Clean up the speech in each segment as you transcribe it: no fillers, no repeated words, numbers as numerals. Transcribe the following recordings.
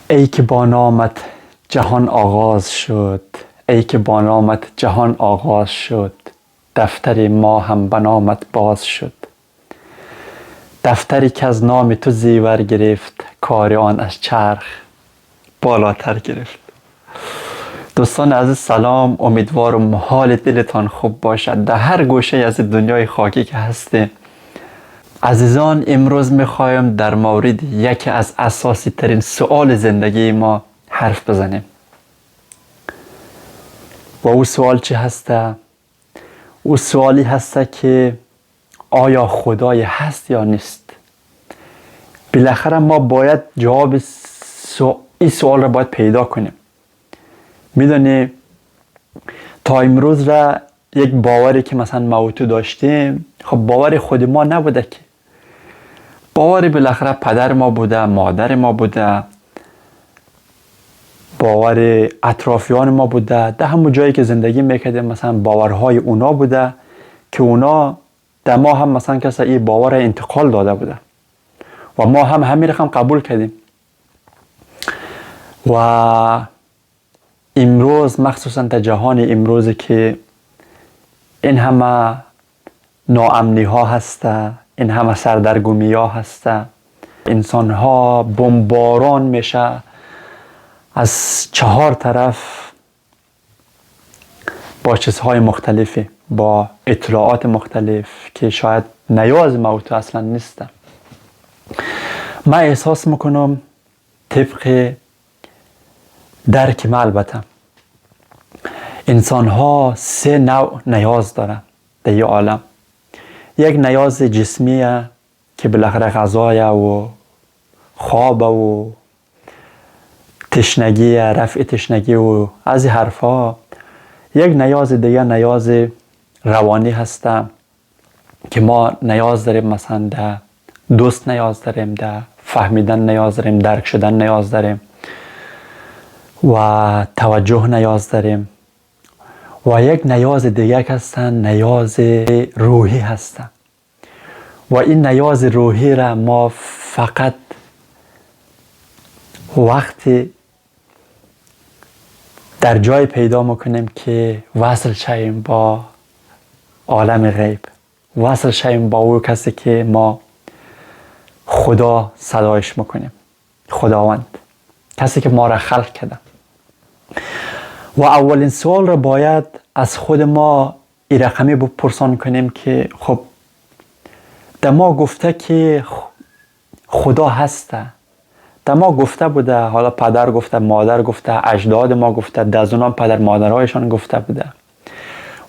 ای که با نامت جهان آغاز شد، ای که با نامت جهان آغاز شد، دفتر ما هم به نامت باز شد. دفتری که از نام تو زیور گرفت، کار آن از چرخ بالاتر گرفت. دوستان عزیز سلام، امیدوارم حال دلتان خوب باشد در هر گوشه از دنیای خاکی که هسته. عزیزان، امروز میخوایم در مورد یکی از اساسی ترین سوال زندگی ما حرف بزنیم و او سوال چی هسته؟ او سوالی هسته که آیا خدای هست یا نیست؟ بالاخره ما باید جواب این سوال را باید پیدا کنیم. میدونی تا امروز را یک باوری که مثلا ما و تو داشتیم، خب باور خود ما نبوده، که باور بالاخره پدر ما بوده، مادر ما بوده، باور اطرافیان ما بوده، در همون جایی که زندگی میکردیم مثلا باورهای اونا بوده که اونا در ما هم مثلا کسی این باور انتقال داده بوده و ما هم همین رقم قبول کردیم. و امروز مخصوصا در جهان امروز که این همه ناامنی ها هسته، این همه سردرگمی ها هسته، انسان ها بمباران میشه از 4 طرف با چیزهای مختلفی، با اطلاعات مختلف که شاید نیاز موضوع اصلا نیسته. من احساس میکنم طبق درک من، البته انسان ها 3 نوع نیاز دارن در این عالم. یک نیاز جسمیه که بالاخره غذای و خواب و تشنگی، رفع تشنگی و از این حرفا. یک نیاز دیگه نیاز روانی هسته که ما نیاز داریم، مثلا در دوست نیاز داریم، در فهمیدن نیاز داریم، درک شدن نیاز داریم و توجه نیاز داریم. و یک نیاز دیگه هستن نیاز روحی هستن و این نیاز روحی را ما فقط وقتی در جای پیدا میکنیم که وصل شویم با عالم غیب، وصل شویم با او کسی که ما خدا صدایش میکنیم، خداوند، کسی که ما را خلق کرده. و اولین سوال را باید از خود ما این رقمی بپرسان کنیم که خب در ما گفته که خدا هسته، در ما گفته بوده، حالا پدر گفته، مادر گفته، اجداد ما گفته، دزونان پدر مادرهایشان گفته بوده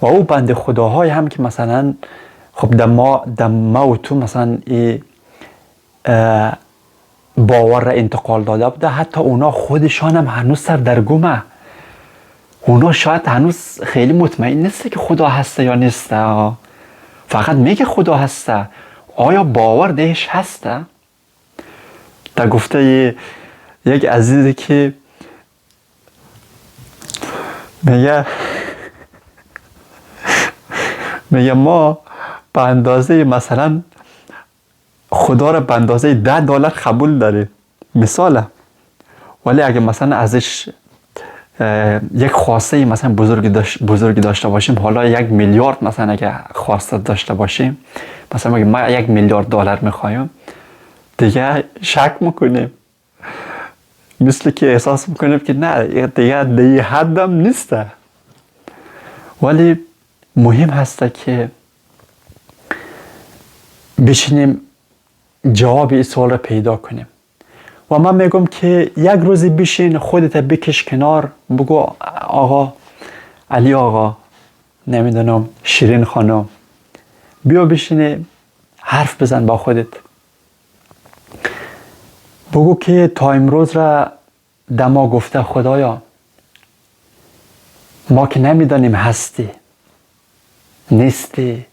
و او بنده خداهای هم که مثلا خب در ما و تو مثلا این باور را انتقال داده بوده، حتی اونا خودشان هم هنوز سردرگمه. اونا شاید هنوز خیلی مطمئن نیسته که خدا هسته یا نیسته، فقط میگه خدا هسته. آیا باور دهش هسته؟ در گفته یک عزیزی که میگه ما به اندازه مثلا خدا را به اندازه $10 قبول داریم مثاله، ولی اگه مثلا ازش یک خواسته مثلا بزرگی داشته باشیم، حالا 1 میلیارد مثلا اگه خواسته داشته باشیم، مثلا اگه ما $1 میلیارد میخوایم، دیگه شک میکنیم، مثل که احساس میکنیم که نه دیگه حدم نیسته. ولی مهم هسته که بشینیم جواب این سوال را پیدا کنیم. و من میگم که یک روزی بشین خودت بکش کنار، بگو آقا علی آقا، نمیدونم شیرین خانم، بیا بشینه حرف بزن با خودت، بگو که تا امروز را در ما گفته خدایا، ما که نمیدانیم هستی نیستی،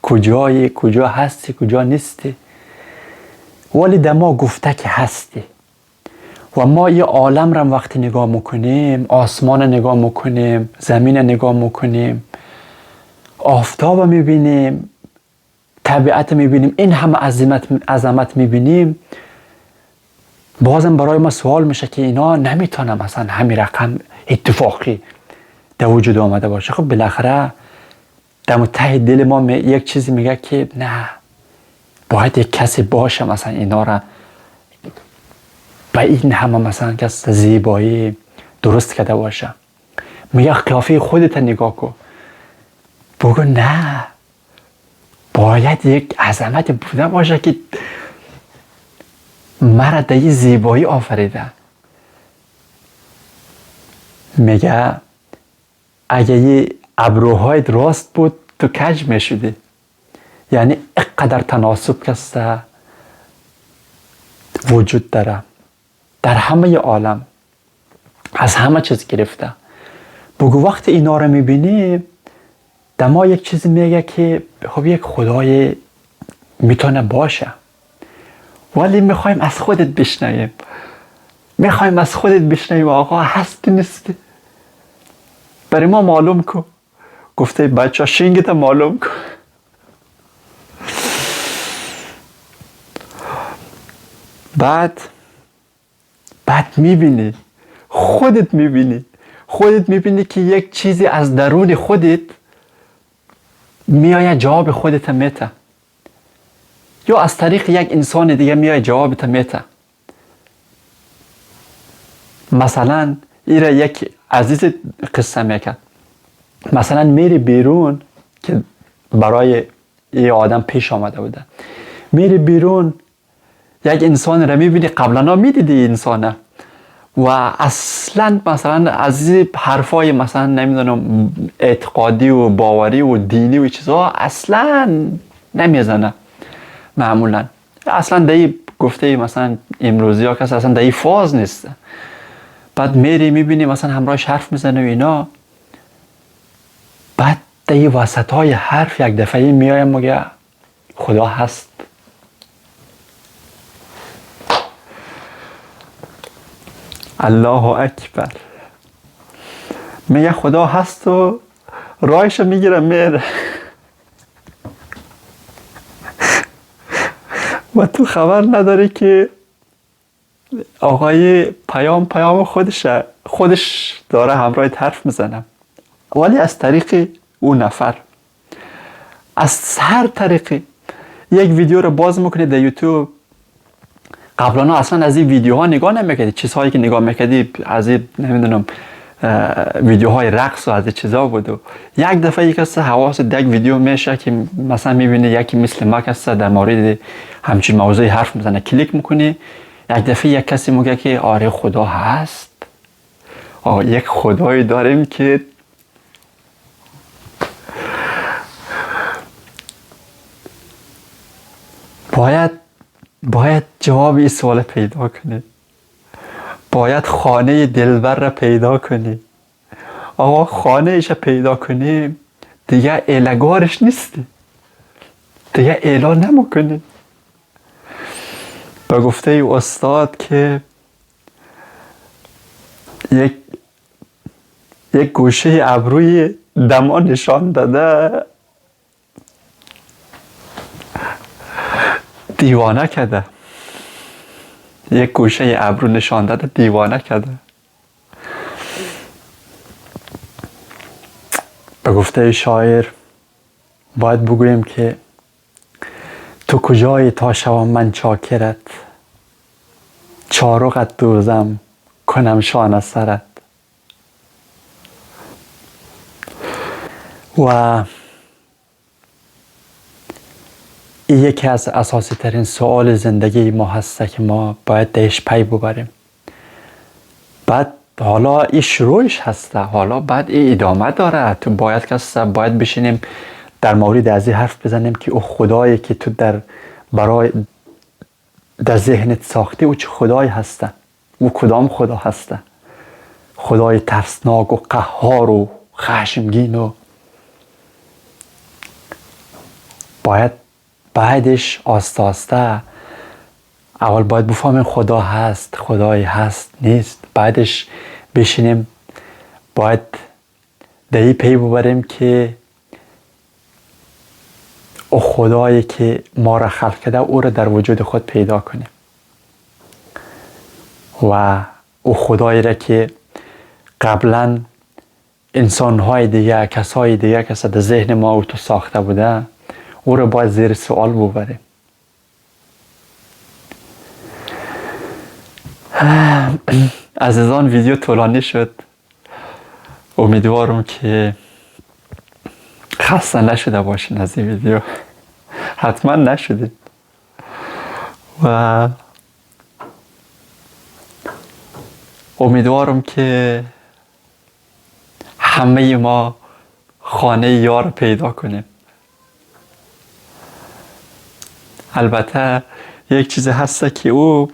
کجایی، کجا هستی، کجا نیستی، ولی در ما گفته که هستی. و ما یه عالم را وقتی نگاه میکنیم، آسمان نگاه میکنیم، زمین نگاه میکنیم، آفتاب میبینیم، طبیعت میبینیم، این همه عظمت میبینیم، بازم برای ما سوال میشه که اینا نمیتونه مثلا همین رقم اتفاقی در وجود آمده باشه. خب بالاخره در ته دل ما یک چیزی میگه که نه، باید یک کسی باشه مثلا اینا را به این همه مثلا کس زیبایی درست کرده باشه. میگه قیافه خودت نگاه کن، بگو نه، باید یک عظمت بوده باشه که مرا در این زیبایی آفریده. میگه اگه یه ابروهایت راست بود تو کج میشدی. یعنی اقدر تناسب کسته وجود داره در همه عالم، از همه چیز گرفته. بگو وقتی اینا رو میبینی در ما یک چیزی میگه که خب یک خدای میتونه باشه، ولی میخوایم از خودت بشنویم. میخوایم از خودت بشنویم آقا هست نیستی؟ برای ما معلوم کن. گفته بچه ها شینگت معلوم کن. بعد میبینی، خودت میبینی که یک چیزی از درون خودت میآید جواب خودت میته، یا از طریق یک انسان دیگه میآید جوابت میته. مثلا ایره یک عزیز قصه میکرد. مثلا میری بیرون که برای یه آدم پیش آمده بوده، میری بیرون یک انسان را میبینی، قبلا میدیدی انسانه و اصلا مثلا از حرفای مثلا نمیدونم اعتقادی و باوری و دینی و چیزها اصلا نمیزنه معمولا. اصلا دایی گفته مثلا امروزی ها کسی اصلا دایی فاز نیست. بعد میری میبینی مثلا همراهش حرف میزنه و اینا، بعد دایی وسط های حرف یک دفعه میایم مگه خدا هست. الله اکبر. میگه خدا هست و رایش میگیره میره و تو خبر نداری که آقای پیام خودش داره همراه حرف میزنه، ولی از طریق اون نفر، از هر طریقی. یک ویدیو رو باز میکنی در یوتیوب، قبلا اصلا از این ویدیوها نگاه نمیکردی، چیزهایی که نگاه میکردی از این نمیدونم ویدیوهای رقص و از این چیزها بود. و یک دفعه یک کسی حواست یک ویدیو میشه که مثلا میبینی یکی مثل ما کسی در مورد همچین موضوعی حرف میزنه، کلیک میکنی، یک دفعه یک کسی میگه که آره خدا هست، یک خدایی داریم که باید جواب این سوال پیدا کنی، باید خانه دلبر را پیدا کنی. آقا خانه ایش پیدا کنی دیگه ایلگارش نیستی، دیگه ایلا نمکنی. به گفته ای استاد که یک گوشه ابروی دما نشان داده دیوانه کرده، یک گوشه ابرو نشان داده دیوانه کرده. به گفته شاعر باید بگویم که تو کجایی تا شوم من چاکرت، چارقت دوزم کنم شانه سرت. و این یکی از اساسی ترین سوال زندگی ما هسته که ما باید دهش پی ببریم. بعد حالا این شروعش هسته، حالا بعد این ادامه داره. تو باید بشینیم در مورد از این حرف بزنیم که او خدایی که تو در ذهنت ساخته او چه خدایی هسته، او کدام خدا هسته، خدای ترسناک و قهار و خشمگین. و باید بعدش آسته آسته اول باید بفهمیم خدا هست، خدایی هست نیست، بعدش بشینیم باید در این پی ببریم که او خدایی که ما را خلق کرده او را در وجود خود پیدا کنیم. و او خدایی را که قبلا انسانهای دیگه، کسای دیگه که در ذهن ما او تو ساخته بوده، او را باید زیر سوال ببریم. عزیزان، ویدیو طولانی شد. امیدوارم که خسته نشده باشین از این ویدیو. حتما نشدید. و امیدوارم که همه ما خانه یار پیدا کنیم. البته یک چیز هست که او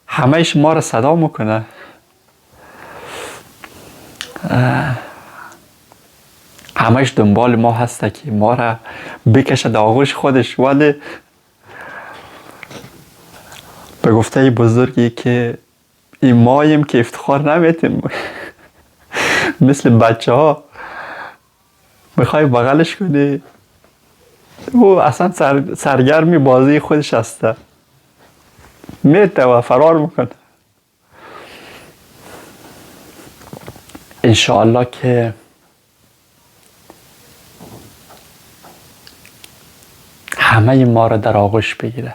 همهش ما را صدا میکنه. همهش دنبال ما هست که ما را بکشه در آغوش خودش، ولی به گفته بزرگی که این ماییم که افتخار نمیتیم. مثل بچه ها میخوای بغلش کنی، او اصلا سرگرمی بازی خودش هسته، میته و فرار میکنه. انشاءالله که همه ما را در آغوش بگیره.